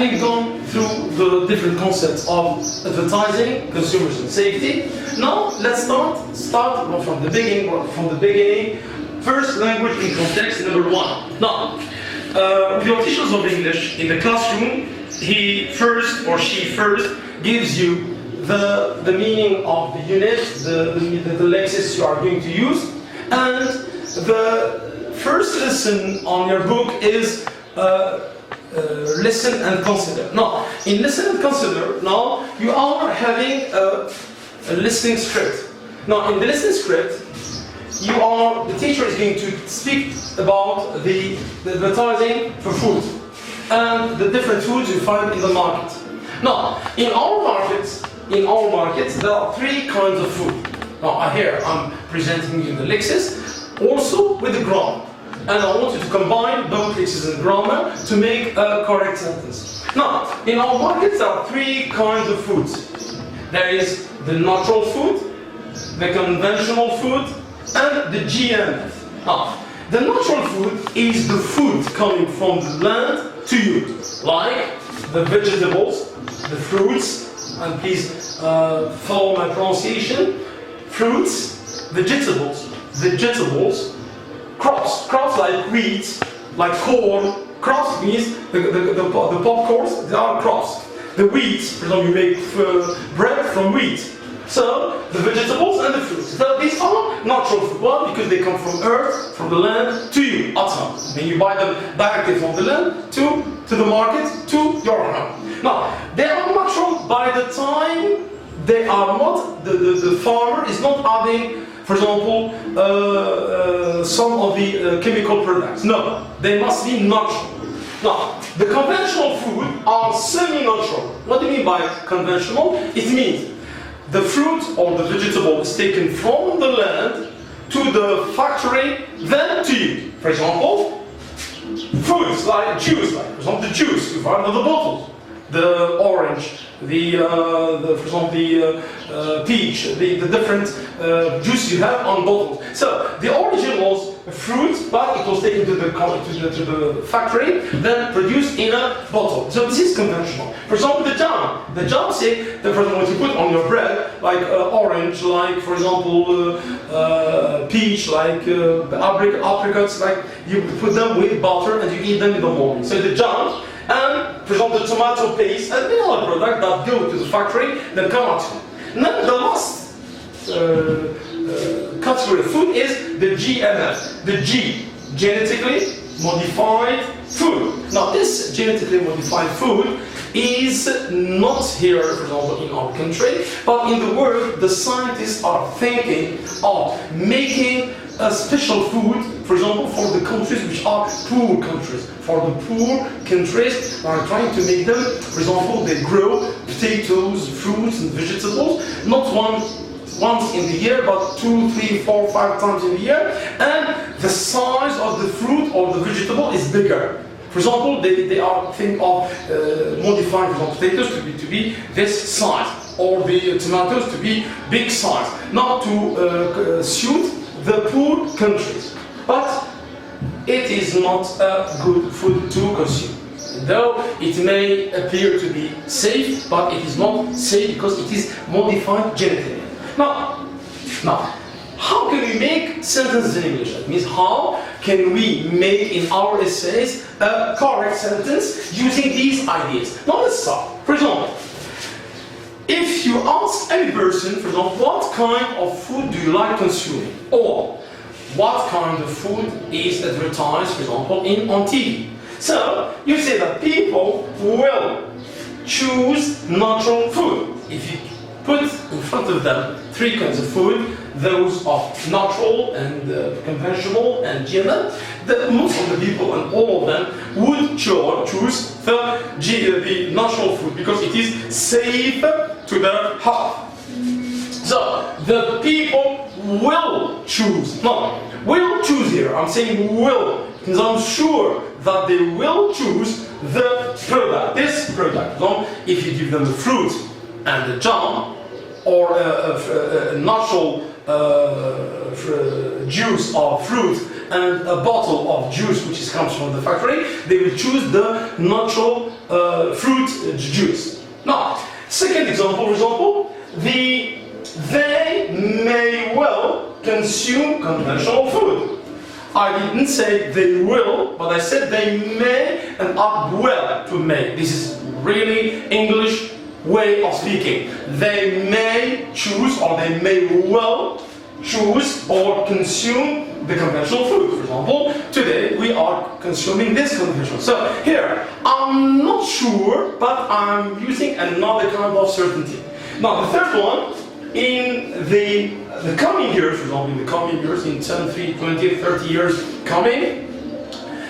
having gone through the different concepts of advertising, consumers and safety, now let's start from the beginning. First, language in context, number one. Now, your teachers of English in the classroom, he first or she first gives you the meaning of the unit, the lexis you are going to use, and the first lesson on your book is listen and consider. Now, in listen and consider, now you are having a listening script. Now, in the listening script, the teacher is going to speak about the advertising for food and the different foods you find in the market. Now, in our markets, there are three kinds of food. Now, here I'm presenting you the lexis, also with the grammar. And I want you to combine both lexis and grammar to make a correct sentence. Now, in our markets, there are three kinds of foods. There is the natural food, the conventional food, and the GM. Now, the natural food is the food coming from the land to you, like the vegetables, the fruits, and please follow my pronunciation. Fruits, vegetables, crops like wheat, like corn. Crops means the popcorns, they are crops. The wheat, for example, you make bread from wheat. So, the vegetables and the fruits. So these are natural food. Why? Because they come from earth, from the land, to you, at home. When you buy them directly from the land, to the market, to your home. Now, they are natural by the time they are not, the farmer is not adding, for example, some of the chemical products. No, they must be natural. Now, the conventional food are semi-natural. What do you mean by conventional? It means the fruit or the vegetable is taken from the land to the factory, then to you. For example, fruits like juice, for example, the juice you find in the bottles, the orange, for example, the peach, the different juice you have on bottles. So the origin was fruit, but it was taken to the factory, then produced in a bottle. So this is conventional. For example, the jam. The jam, say, that for example, what you put on your bread, like orange, like for example, peach, like apricots, like you put them with butter and you eat them in the morning. So the jam. And for example, the tomato paste and the other product that go to the factory, then come out. Now the last category of food is the GMF, the G, genetically modified food. Now this genetically modified food is not here, for example, in our country, but in the world, the scientists are thinking of making a special food, for example, for the countries which are poor countries. For the poor countries, are trying to make them, for example, they grow potatoes, fruits and vegetables, not once in the year, but 2, 3, 4, 5 times in the year, and the size of the fruit or the vegetable is bigger. For example, they are thinking of modifying the potatoes to be this size, or the tomatoes to be big size, not to suit the poor countries. But it is not a good food to consume. Though it may appear to be safe, but it is not safe because it is modified genetically. Now, how can we make sentences in English? That means how can we make in our essays a correct sentence using these ideas? Now let's start. For example, if you ask any person, for example, what kind of food do you like consuming? Or what kind of food is advertised, for example, on TV? So, you say that people will choose natural food. If you put in front of them three kinds of food, those are natural and conventional and GMO, most of the people and all of them would choose the natural food because it is safe to their health. So, the people will choose. No, will choose here. I'm saying will, because I'm sure that they will choose the product, this product. No? If you give them the fruit and the jam, or a natural juice or fruit and a bottle of juice which comes from the factory, they will choose the natural fruit juice. Now, second example, for example, they may well consume conventional food. I didn't say they will, but I said they may and add well to may. This is really English way of speaking. They may choose or they may well choose or consume the conventional food. For example, today we are consuming this conventional. So here, I'm not sure, but I'm using another kind of certainty. Now the third one, in the coming years, for example, in the coming years, in 10, 20, 30 years coming,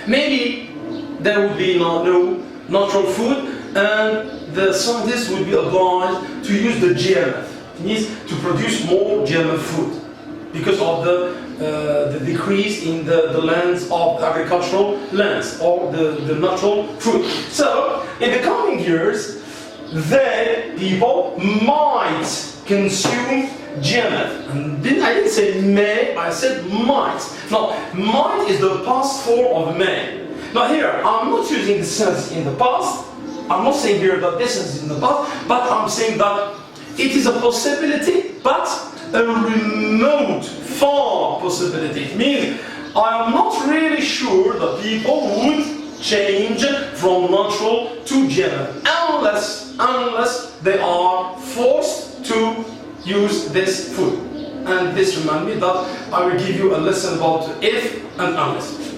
maybe there will be no natural food and the scientists will be obliged to use the GMF. It means to produce more GMF food because of the decrease in the lands of agricultural lands or the natural food. So, in the coming years, people might consume GMF. And I didn't say may, I said might. Now, might is the past form of may. Now here, I'm not using the sense in the past. I'm not saying here that this is in the past, but I'm saying that it is a possibility, but a remote, far possibility. It means I am not really sure that people would change from natural to GMF unless they are forced to use this food. And this reminds me that I will give you a lesson about if and unless.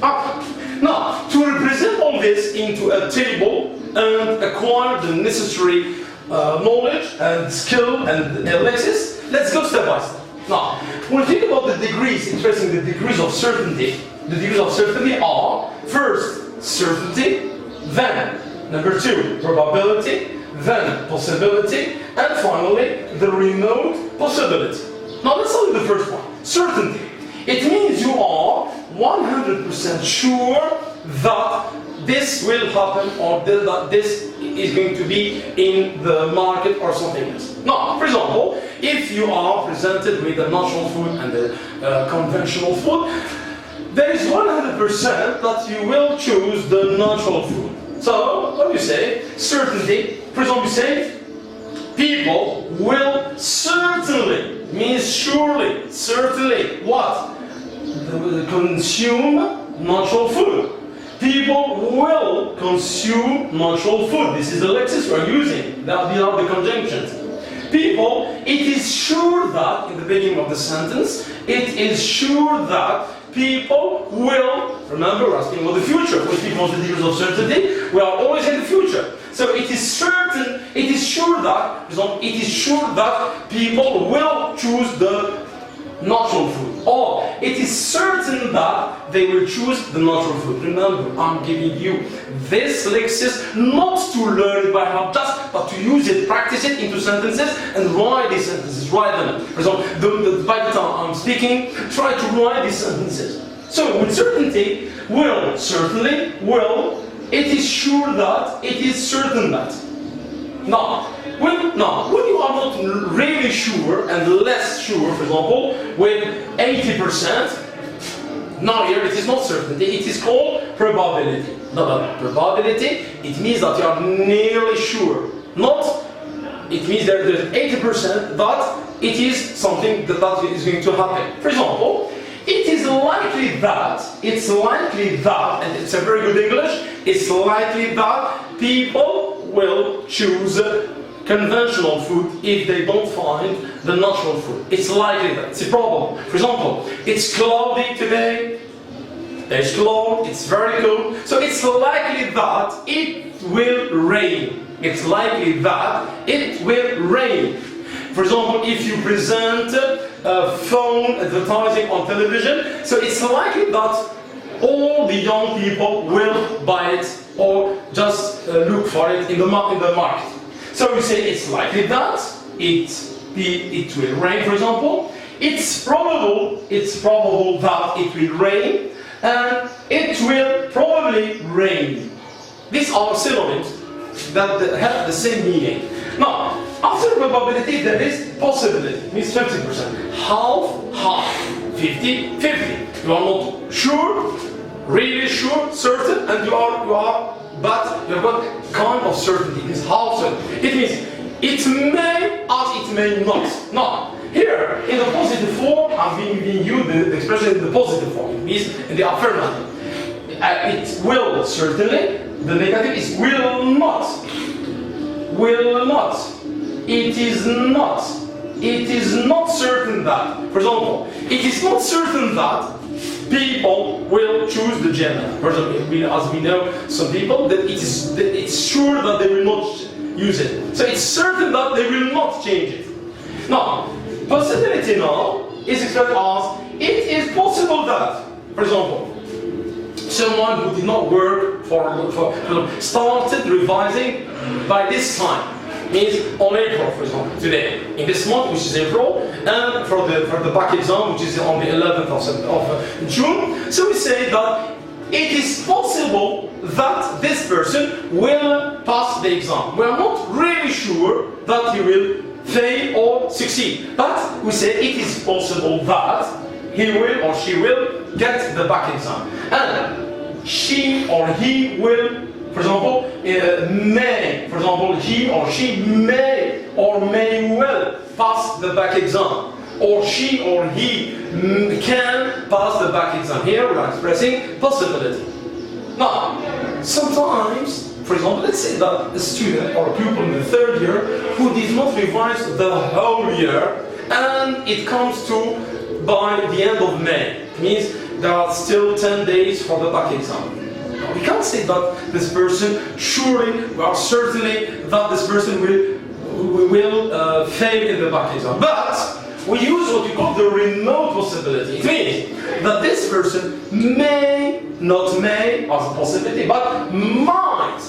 Now, to represent all this into a table and acquire the necessary knowledge and skill and analysis, let's go step by step. Now, when we think about the degrees, interesting, the degrees of certainty. The degrees of certainty are, first, certainty, then, number two, probability, then possibility, and finally, the remote possibility. Now, let's start with the first one, certainty. It means you are 100% sure that this will happen or that this is going to be in the market or something else. Now, for example, if you are presented with a natural food and a conventional food, there is 100% that you will choose the natural food. So, what do you say? Certainty. For example, you say, people will certainly, means surely, certainly, what? Consume natural food. People will consume natural food. This is the lexis we are using. These are the conjunctions. People, it is sure that, in the beginning of the sentence, it is sure that people will, remember we're asking about the future, when people want the degrees of certainty, we are always in the future. So it is certain, it is sure that, for example, it is sure that people will choose the natural food. Or it is certain that they will choose the natural food. Remember, I'm giving you this lexis not to learn it by heart, but to use it, practice it into sentences and write these sentences, write them. For example, by the time I'm speaking, try to write these sentences. So with certainty, will, certainly, will, it is sure that, it is certain that. Now, when you are not really sure and less sure, for example, with 80%, now here it is not certainty, it is called probability. Now, probability, it means that you are nearly sure. Not, it means that there is 80% that it is something that is going to happen. For example, it is likely that, it's likely that, and it's a very good English, it's likely that people will choose conventional food if they don't find the natural food. It's likely that, it's a problem. For example, it's cloudy today, there's cloud, it's very cold, so it's likely that it will rain. It's likely that it will rain. For example, if you present a phone advertising on television, so it's likely that all the young people will buy it or just look for it in the market. So we say it's likely that it will rain, for example. It's probable that it will rain, and it will probably rain. These are synonyms that have the same meaning. Now, After probability, there is possibility. It means 50%. Half, half. 50, 50. You are not sure, really sure, certain, and you are, but you've got kind of certainty. It is half certainty. It means it may as it may not. Now, here in the positive form, I'm giving you the expression in the positive form. It means in the affirmative. It will certainly. The negative is will not. Will not. It is not. It is not certain that. For example, it is not certain that people will choose the gender. For example, as we know, some people that it's sure that they will not use it. So it's certain that they will not change it. Now, possibility now is expressed as it is possible that, for example, someone who did not work started revising by this time. Means on April, for example, today, in this month, which is April, and for the back exam, which is on the 11th of June. So we say that it is possible that this person will pass the exam. We are not really sure that he will fail or succeed, but we say it is possible that he will or she will get the back exam, and she or he will. For example, may, for example, he or she may or may well pass the back exam, or she or he can pass the back exam. Here we are expressing possibility. Now, sometimes, for example, let's say that a student or a pupil in the third year who did not revise the whole year, and it comes to by the end of May. It means there are still 10 days for the back exam. We can't say that this person surely or certainly that this person will fail in the back exam. But we use what we call the remote possibility. It means that this person may, not may as a possibility, but might.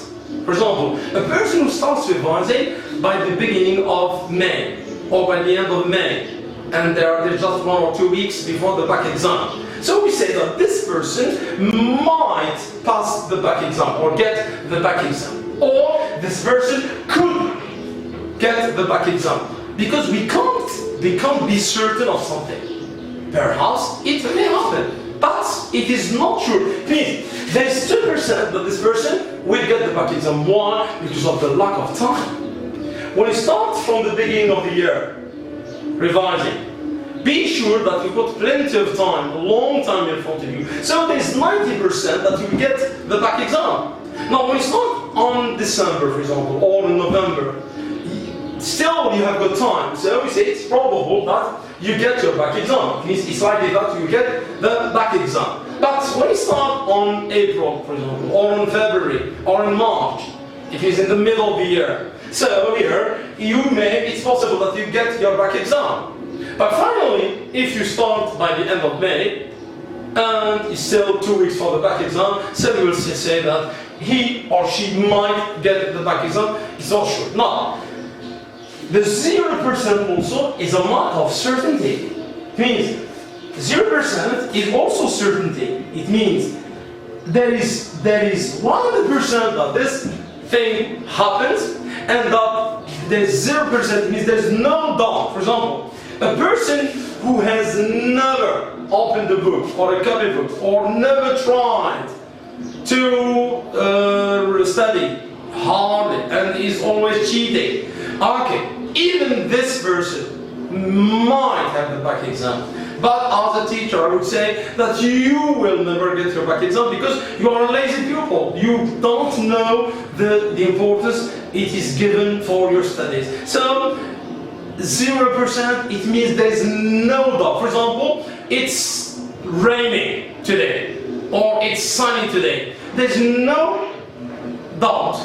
For example, a person who starts revising by the beginning of May or by the end of May, and there's just 1 or 2 weeks before the back exam. So we say that this person might pass the back exam or get the back exam, or this person could get the back exam, because we can't be certain of something. Perhaps it may happen, but it is not sure. Please, there is 2% that this person will get the back exam. Why? Because of the lack of time. When you start from the beginning of the year revising, be sure that you've got plenty of time, a long time in front of you. So there's 90% that you get the back exam. Now when you start on December, for example, or in November, still you have got time. So we say it's probable that you get your back exam. It means it's likely that you get the back exam. But when you start on April, for example, or on February, or in March, it is in the middle of the year. So here, it's possible that you get your back exam. But finally, if you start by the end of May, and it's still 2 weeks for the back exam, so you will say that he or she might get the back exam. It's not sure. Now, the 0% also is a mark of certainty. It means 0% is also certainty. It means there is 100% that this thing happens, and that there's 0%. It means there's no doubt. For example, a person who has never opened a book or a copy book or never tried to study hardly and is always cheating. Okay, even this person might have the back exam. But as a teacher, I would say that you will never get your back exam because you are a lazy pupil. You don't know the importance it is given for your studies. So 0%, it means there is no doubt. For example, it's raining today or it's sunny today. There's no doubt.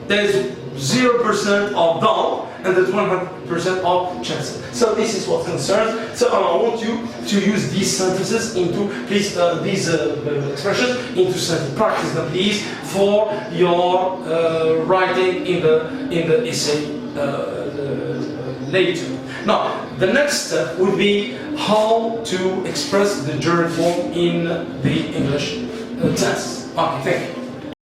There's 0% of doubt and there's 100% of chances. So this is what concerns. So I want you to use these sentences into, please, these expressions into sentence. Practice them, please, for your writing in the essay later. Now, the next step would be how to express the gerund form in the English test. Okay, thank you.